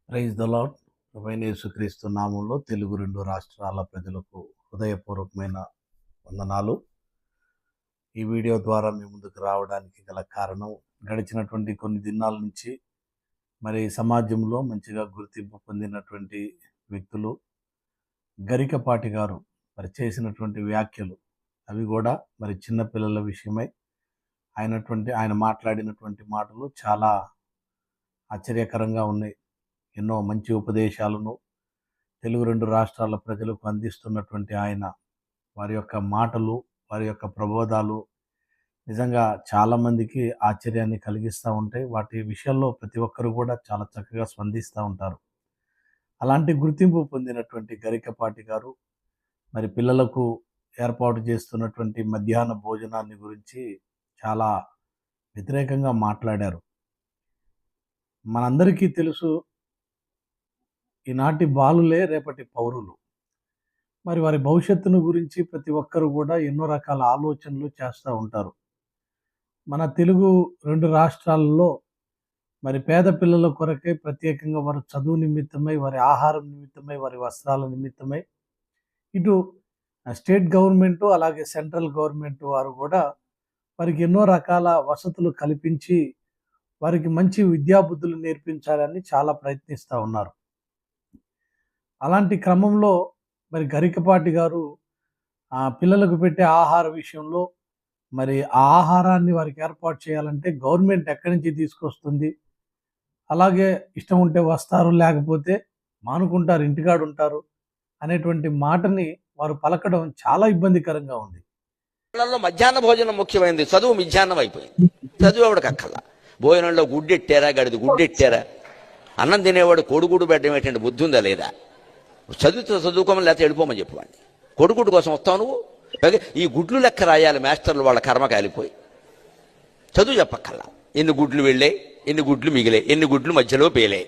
Praise the lord. ప్రభువైన యేసుక్రీస్తు నామంలో తెలుగు 2 రాష్ట్రాల ప్రజలకు హృదయపూర్వకమైన వందనాలు. ఈ వీడియో ద్వారా మీ ముందుకు రావడానికి గల కారణం, గడిచినటువంటి కొన్ని దినాల నుంచి మరి సమాజంలో మంచిగా గుర్తింపు పొందినటువంటి వ్యక్తులు గరికపాటి గారు మరి చేసినటువంటి వ్యాఖ్యలు, అవి కూడా మరి చిన్నపిల్లల విషయమై ఆయన మాట్లాడినటువంటి మాటలు చాలా ఆశ్చర్యకరంగా ఉన్నాయి. ఎన్నో మంచి ఉపదేశాలను తెలుగు 2 రాష్ట్రాల ప్రజలకు అందిస్తున్నటువంటి ఆయన, వారి యొక్క మాటలు, వారి యొక్క ప్రబోధాలు నిజంగా చాలామందికి ఆశ్చర్యాన్ని కలిగిస్తూ ఉంటాయి. వాటి విషయాల్లో ప్రతి ఒక్కరు కూడా చాలా చక్కగా స్పందిస్తూ ఉంటారు. అలాంటి గుర్తింపు పొందినటువంటి గరికపాటి గారు మరి పిల్లలకు ఏర్పాటు చేస్తున్నటువంటి మధ్యాహ్న భోజనాన్ని గురించి చాలా వ్యతిరేకంగా మాట్లాడారు. మనందరికీ తెలుసు, ఈనాటి బాలులే రేపటి పౌరులు. మరి వారి భవిష్యత్తును గురించి ప్రతి ఒక్కరు కూడా ఎన్నో రకాల ఆలోచనలు చేస్తూ ఉంటారు. మన తెలుగు 2 రాష్ట్రాలలో మరి పేద పిల్లల కొరకై ప్రత్యేకంగా వారి చదువు నిమిత్తమై, వారి ఆహారం నిమిత్తమై, వారి వస్త్రాల నిమిత్తమై ఇటు స్టేట్ గవర్నమెంటు అలాగే సెంట్రల్ గవర్నమెంట్ వారు కూడా వారికి ఎన్నో రకాల వసతులు కల్పించి వారికి మంచి విద్యాబుద్ధులు నేర్పించాలని చాలా ప్రయత్నిస్తూ ఉన్నారు. అలాంటి క్రమంలో మరి గరికపాటి గారు పిల్లలకు పెట్టే ఆహార విషయంలో మరి ఆ ఆహారాన్ని వారికి ఏర్పాటు చేయాలంటే గవర్నమెంట్ ఎక్కడి నుంచి తీసుకొస్తుంది, అలాగే ఇష్టం ఉంటే వస్తారు, లేకపోతే మానుకుంటారు, ఇంటికాడు ఉంటారు అనేటువంటి మాటని వారు పలకడం చాలా ఇబ్బందికరంగా ఉంది. మధ్యాహ్న భోజనం ముఖ్యమైనది, చదువు మధ్యాహ్నం అయిపోయింది. చదువు ఎవడికి అక్కల. భోజనంలో గుడ్డెట్టారా, గడిది గుడ్డెట్టారా, అన్నం తినేవాడు కోడిగుడు పెట్టడం ఏంటంటే బుద్ధి ఉందా లేదా? చదువుకోమని లేకపోతే వెళ్ళిపోమని చెప్పేవాడిని. కొడుకుడు కోసం వస్తావు నువ్వు. ఈ గుడ్లు లెక్క రాయాలి మాస్టర్లు, వాళ్ళ కర్మ కాలిపోయి. చదువు చెప్పక్కల్లా. ఎన్ని గుడ్లు వెళ్ళాయి, ఎన్ని గుడ్లు మిగిలే, ఎన్ని గుడ్లు మధ్యలో పేలే,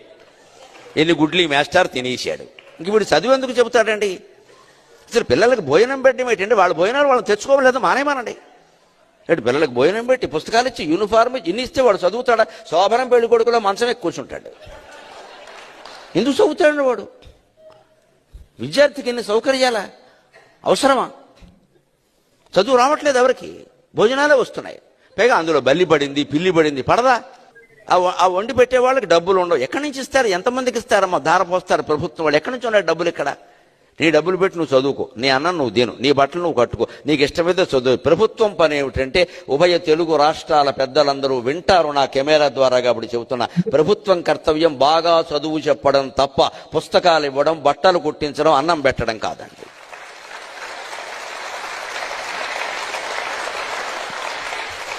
ఎన్ని గుడ్లు ఈ మాస్టర్ తినేసాడు. ఇంక వీడు చదువు ఎందుకు చెబుతాడండి? అసలు పిల్లలకు భోజనం పెట్టడం ఏంటంటే వాళ్ళ భోజనాలు వాళ్ళని తెచ్చుకోవలేదు, మానేమానండి. అంటే పిల్లలకు భోజనం పెట్టి పుస్తకాలు ఇచ్చి యూనిఫార్మ్ ఇచ్చి ఇన్ని ఇస్తే వాడు చదువుతాడా? శోభనం పెళ్లి కొడుకులో మంచం ఎక్కి కూర్చుంటాడు. ఎందుకు చదువుతాడు వాడు? విద్యార్థికి ఎన్ని సౌకర్యాలా అవసరమా? చదువు రావట్లేదు ఎవరికి, భోజనాలే వస్తున్నాయి. పైగా అందులో బల్లి పడింది, పిల్లి పడింది, పడదా? ఆ వండి పెట్టే వాళ్ళకి డబ్బులు ఉండవు. ఎక్కడి నుంచి ఇస్తారు? ఎంతమందికి ఇస్తారమ్మా? ధార పోస్తారు ప్రభుత్వం వాళ్ళు. ఎక్కడి నుంచి ఉన్నాయి డబ్బులు? ఇక్కడ నీ డబ్బులు పెట్టి నువ్వు చదువుకో, నీ అన్నం నువ్వు తిను, నీ బట్టలు నువ్వు కట్టుకో, నీకు ఇష్టమైతే చదువు. ప్రభుత్వం పని ఏమిటంటే, ఉభయ తెలుగు రాష్ట్రాల పెద్దలందరూ వింటారు నా కెమెరా ద్వారా కాబట్టి చెబుతున్నా, ప్రభుత్వం కర్తవ్యం బాగా చదువు చెప్పడం తప్ప పుస్తకాలు ఇవ్వడం, బట్టలు కుట్టించడం, అన్నం పెట్టడం కాదండి.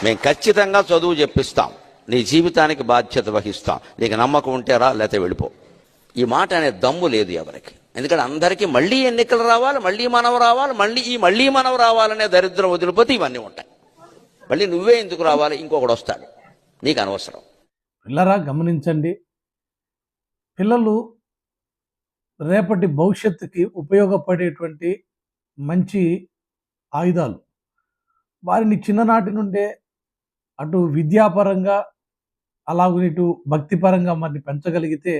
మేము ఖచ్చితంగా చదువు చెప్పిస్తాం, నీ జీవితానికి బాధ్యత వహిస్తాం, నీకు నమ్మకం ఉంటే రా, లేకపోతే వెళ్ళిపో. ఈ మాట అనే దమ్ము లేదు ఎవరికి. ఎందుకంటే అందరికీ మళ్ళీ ఎన్నికలు రావాలి, మళ్ళీ మనం రావాలి, మళ్ళీ మనం రావాలనే దరిద్రం వదిలిపోతే ఇవన్నీ ఉంటాయి. మళ్ళీ నువ్వే ఎందుకు రావాలి, ఇంకొకడు వస్తాడు, నీకు అనవసరం. పిల్లరా గమనించండి, పిల్లలు రేపటి భవిష్యత్తుకి ఉపయోగపడేటువంటి మంచి ఆయుధాలు. వారిని చిన్ననాటి నుండే అటు విద్యాపరంగా అలాగే ఇటు భక్తిపరంగా మరి పెంచగలిగితే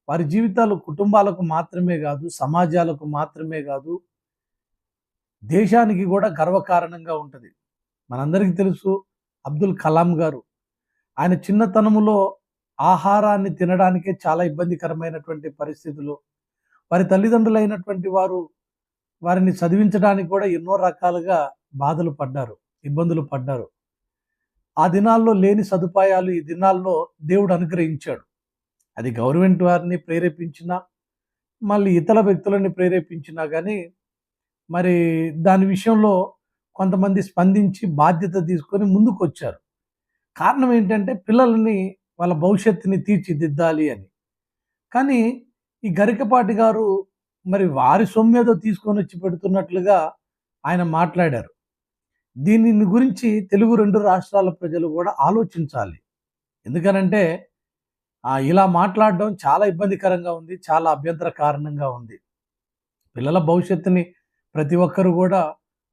వారి జీవితాలు కుటుంబాలకు మాత్రమే కాదు, సమాజాలకు మాత్రమే కాదు, దేశానికి కూడా గర్వకారణంగా ఉంటుంది. మనందరికీ తెలుసు, అబ్దుల్ కలాం గారు ఆయన చిన్నతనములో ఆహారాన్ని తినడానికే చాలా ఇబ్బందికరమైనటువంటి పరిస్థితులు, వారి తల్లిదండ్రులైనటువంటి వారు వారిని చదివించడానికి కూడా ఎన్నో రకాలుగా బాధలు పడ్డారు, ఇబ్బందులు పడ్డారు. ఆ దినాల్లో లేని సదుపాయాలు ఈ దినాల్లో దేవుడు అనుగ్రహించాడు. అది గవర్నమెంట్ వారిని ప్రేరేపించినా, మళ్ళీ ఇతర వ్యక్తులని ప్రేరేపించినా కానీ మరి దాని విషయంలో కొంతమంది స్పందించి బాధ్యత తీసుకొని ముందుకు వచ్చారు. కారణం ఏంటంటే పిల్లలని, వాళ్ళ భవిష్యత్తుని తీర్చిదిద్దాలి అని. కానీ ఈ గరికపాటి గారు మరి వారి సొమ్మేదో తీసుకొని వచ్చి పెడుతున్నట్లుగా ఆయన మాట్లాడారు. దీనిని గురించి తెలుగు 2 రాష్ట్రాల ప్రజలు కూడా ఆలోచించాలి. ఎందుకనంటే ఇలా మాట్లాడడం చాలా ఇబ్బందికరంగా ఉంది, చాలా అభ్యంతర కారణంగా ఉంది. పిల్లల భవిష్యత్తుని ప్రతి ఒక్కరు కూడా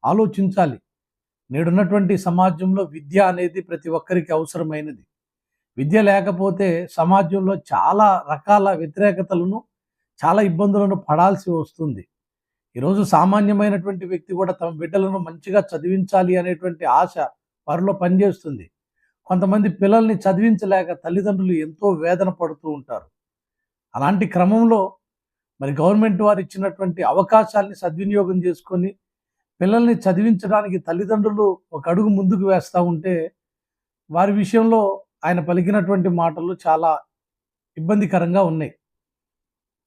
ఆలోచించాలి. నేడున్నటువంటి సమాజంలో విద్య అనేది ప్రతి ఒక్కరికి అవసరమైనది. విద్య లేకపోతే సమాజంలో చాలా రకాల వ్యతిరేకతలను, చాలా ఇబ్బందులను పడాల్సి వస్తుంది. ఈరోజు సామాన్యమైనటువంటి వ్యక్తి కూడా తమ బిడ్డలను మంచిగా చదివించాలి అనేటువంటి ఆశ వారిలో పనిచేస్తుంది. కొంతమంది పిల్లల్ని చదివించలేక తల్లిదండ్రులు ఎంతో వేదన పడుతూ ఉంటారు. అలాంటి క్రమంలో మరి గవర్నమెంట్ వారు ఇచ్చినటువంటి అవకాశాల్ని సద్వినియోగం చేసుకొని పిల్లల్ని చదివించడానికి తల్లిదండ్రులు ఒక అడుగు ముందుకు వేస్తూ ఉంటే వారి విషయంలో ఆయన పలికినటువంటి మాటలు చాలా ఇబ్బందికరంగా ఉన్నాయి.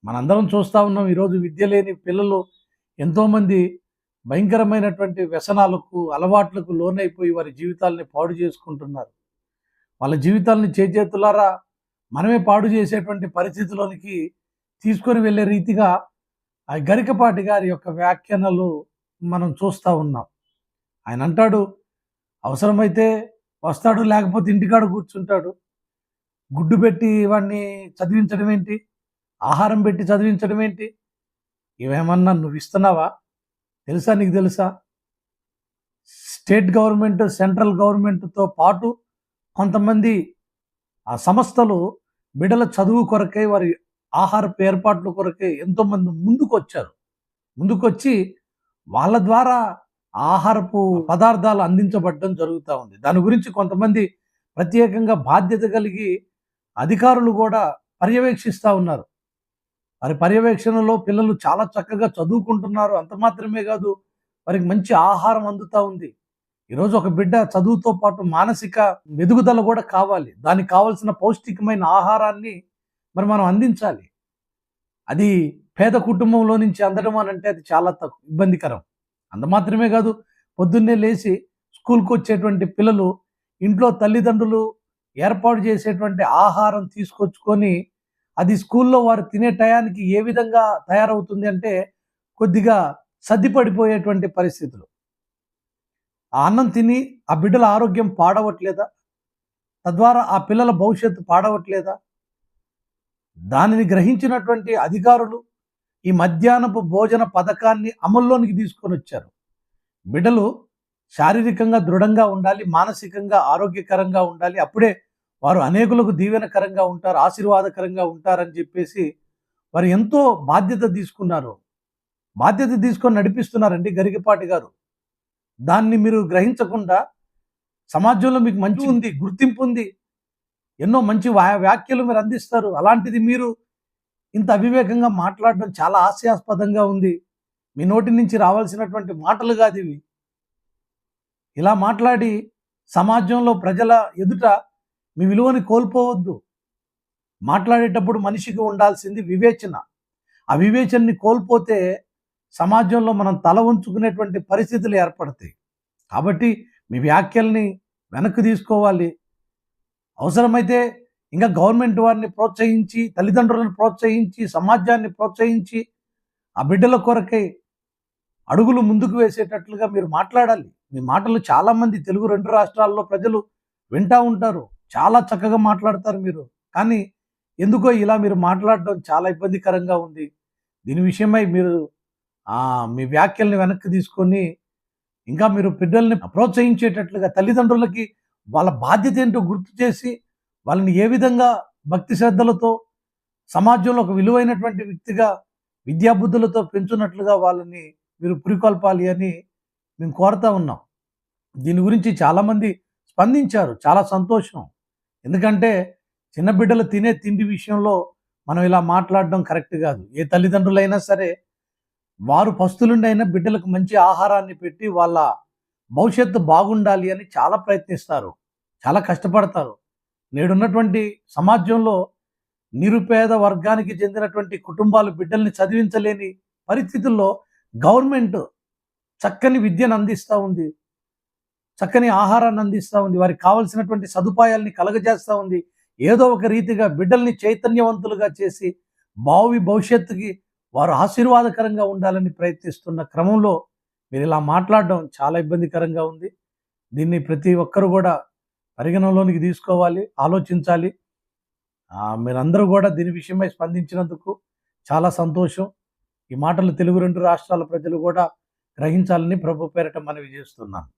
మనందరం చూస్తూ ఉన్నాం. ఈరోజు విద్య లేని పిల్లలు ఎంతోమంది భయంకరమైనటువంటి వ్యసనాలకు, అలవాట్లకు లోనైపోయి వారి జీవితాలని పాడు చేసుకుంటున్నారు. వాళ్ళ జీవితాలని చేతులారా మనమే పాడు చేసేటువంటి పరిస్థితిలోనికి తీసుకొని వెళ్ళే రీతిగా ఆ గరికపాటి గారి యొక్క వ్యాఖ్యానాలు మనం చూస్తూ ఉన్నాం. ఆయన అంటాడు, అవసరమైతే వస్తాడు, లేకపోతే ఇంటికాడ కూర్చుంటాడు. గుడ్డు పెట్టి వాడిని చదివించడం ఏంటి, ఆహారం పెట్టి చదివించడం ఏంటి, ఇవేమన్నా నువ్వు ఇస్తున్నావా? తెలుసా? నీకు తెలుసా? స్టేట్ గవర్నమెంట్, సెంట్రల్ గవర్నమెంట్తో పాటు కొంతమంది ఆ సంస్థలు బిడ్డల చదువు కొరకై, వారి ఆహారపు ఏర్పాట్ల కొరకై ఎంతోమంది ముందుకొచ్చి వాళ్ళ ద్వారా ఆహారపు పదార్థాలు అందించబడడం జరుగుతూ ఉంది. దాని గురించి కొంతమంది ప్రత్యేకంగా బాధ్యత కలిగి అధికారులు కూడా పర్యవేక్షిస్తూ ఉన్నారు. వారి పర్యవేక్షణలో పిల్లలు చాలా చక్కగా చదువుకుంటున్నారు. అంత మాత్రమే కాదు, వారికి మంచి ఆహారం అందుతూ ఉంది. ఈరోజు ఒక బిడ్డ చదువుతో పాటు మానసిక ఎదుగుదల కూడా కావాలి. దానికి కావాల్సిన పౌష్టికమైన ఆహారాన్ని మరి మనం అందించాలి. అది పేద కుటుంబంలో నుంచి అందడం అని అంటే అది చాలా ఇబ్బందికరం. అంత మాత్రమే కాదు, పొద్దున్నే లేచి స్కూల్కి వచ్చేటువంటి పిల్లలు ఇంట్లో తల్లిదండ్రులు ఏర్పాటు చేసేటువంటి ఆహారం తీసుకొచ్చుకొని అది స్కూల్లో వారు తినే టయానికి ఏ విధంగా తయారవుతుంది అంటే కొద్దిగా సర్దిపడిపోయేటువంటి పరిస్థితులు. ఆ అన్నం తిని ఆ బిడ్డల ఆరోగ్యం పాడవట్లేదా? తద్వారా ఆ పిల్లల భవిష్యత్తు పాడవట్లేదా? దానిని గ్రహించినటువంటి అధికారులు ఈ మధ్యాహ్నపు భోజన పథకాన్ని అమల్లోనికి తీసుకొని వచ్చారు. బిడ్డలు శారీరకంగా దృఢంగా ఉండాలి, మానసికంగా ఆరోగ్యకరంగా ఉండాలి. అప్పుడే వారు అనేకులకు దీవెనకరంగా ఉంటారు, ఆశీర్వాదకరంగా ఉంటారని చెప్పేసి వారు ఎంతో బాధ్యత తీసుకున్నారు. బాధ్యత తీసుకొని నడిపిస్తున్నారండి గరికపాటి గారు. దాన్ని మీరు గ్రహించకుండా సమాజంలో మీకు మంచి ఉంది, గుర్తింపు ఉంది, ఎన్నో మంచి వ్యాఖ్యలు మీరు అందిస్తారు. అలాంటిది మీరు ఇంత అవివేకంగా మాట్లాడడం చాలా హాస్యాస్పదంగా ఉంది. మీ నోటి నుంచి రావాల్సినటువంటి మాటలు కాదు ఇవి. ఇలా మాట్లాడి సమాజంలో ప్రజల ఎదుట మీ విలువని కోల్పోవద్దు. మాట్లాడేటప్పుడు మనిషికి ఉండాల్సింది వివేచన. ఆ వివేచనని కోల్పోతే సమాజంలో మనం తల ఉంచుకునేటువంటి పరిస్థితులు ఏర్పడతాయి. కాబట్టి మీ వ్యాఖ్యల్ని వెనక్కి తీసుకోవాలి. అవసరమైతే ఇంకా గవర్నమెంట్ వారిని ప్రోత్సహించి, తల్లిదండ్రులను ప్రోత్సహించి, సమాజాన్ని ప్రోత్సహించి ఆ బిడ్డల కొరకై అడుగులు ముందుకు వేసేటట్లుగా మీరు మాట్లాడాలి. మీ మాటలు చాలామంది తెలుగు 2 రాష్ట్రాల్లో ప్రజలు వింటూ ఉంటారు. చాలా చక్కగా మాట్లాడతారు మీరు. కానీ ఎందుకో ఇలా మీరు మాట్లాడడం చాలా ఇబ్బందికరంగా ఉంది. దీని విషయమై మీరు మీ వ్యాఖ్యల్ని వెనక్కి తీసుకొని ఇంకా మీరు బిడ్డల్ని ప్రోత్సహించేటట్లుగా తల్లిదండ్రులకి వాళ్ళ బాధ్యత ఏంటో గుర్తు చేసి వాళ్ళని ఏ విధంగా భక్తి శ్రద్ధలతో సమాజంలో ఒక విలువైనటువంటి వ్యక్తిగా విద్యాబుద్ధులతో పెంచున్నట్లుగా వాళ్ళని మీరు పురికొల్పాలి అని మేము కోరుతా ఉన్నాం. దీని గురించి చాలామంది స్పందించారు. చాలా సంతోషం. ఎందుకంటే చిన్న బిడ్డలు తినే తిండి విషయంలో మనం ఇలా మాట్లాడడం కరెక్ట్ కాదు. ఏ తల్లిదండ్రులైనా సరే వారు పస్తులుండి అయినా బిడ్డలకు మంచి ఆహారాన్ని పెట్టి వాళ్ళ భవిష్యత్తు బాగుండాలి అని చాలా ప్రయత్నిస్తారు, చాలా కష్టపడతారు. నేడున్నటువంటి సమాజంలో నిరుపేద వర్గానికి చెందినటువంటి కుటుంబాలు బిడ్డల్ని చదివించలేని పరిస్థితుల్లో గవర్నమెంట్ చక్కని విద్యను అందిస్తూ ఉంది, చక్కని ఆహారాన్ని అందిస్తూ ఉంది, వారికి కావలసినటువంటి సదుపాయాల్ని కలగజేస్తూ ఉంది. ఏదో ఒక రీతిగా బిడ్డల్ని చైతన్యవంతులుగా చేసి భవిష్యత్తుకి వారు ఆశీర్వాదకరంగా ఉండాలని ప్రయత్నిస్తున్న క్రమంలో మీరు ఇలా మాట్లాడడం చాలా ఇబ్బందికరంగా ఉంది. దీన్ని ప్రతి ఒక్కరు కూడా పరిగణనలోనికి తీసుకోవాలి, ఆలోచించాలి. మీరందరూ కూడా దీని విషయమై స్పందించినందుకు చాలా సంతోషం. ఈ మాటలు తెలుగు 2 రాష్ట్రాల ప్రజలు కూడా గ్రహించాలని ప్రభు పేరిట మనవి చేస్తున్నాను.